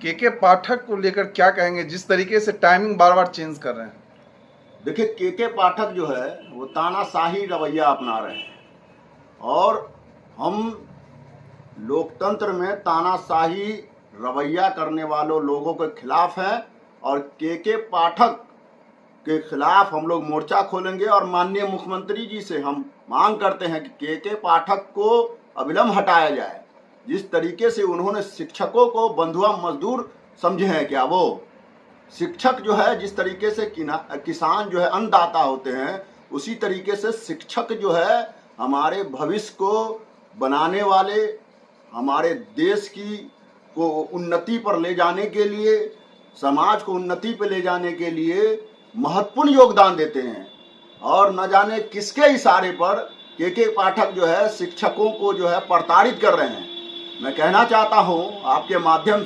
के पाठक को लेकर क्या कहेंगे, जिस तरीके से टाइमिंग बार बार चेंज कर रहे हैं? देखिए, के पाठक जो है वो तानाशाही रवैया अपना रहे हैं और हम लोकतंत्र में तानाशाही रवैया करने वालों लोगों के खिलाफ हैं और के पाठक के खिलाफ हम लोग मोर्चा खोलेंगे और माननीय मुख्यमंत्री जी से हम मांग करते हैं कि के पाठक को अविलंब हटाया जाए। जिस तरीके से उन्होंने शिक्षकों को बंधुआ मजदूर समझे हैं, क्या वो शिक्षक जो है जिस तरीके से किसान जो है अन्नदाता होते हैं, उसी तरीके से शिक्षक जो है हमारे भविष्य को बनाने वाले, हमारे देश की को उन्नति पर ले जाने के लिए, समाज को उन्नति पर ले जाने के लिए महत्वपूर्ण योगदान देते हैं। और न जाने किसके इशारे पर के पाठक जो है शिक्षकों को जो है प्रताड़ित कर रहे हैं। मैं कहना चाहता हूं आपके माध्यम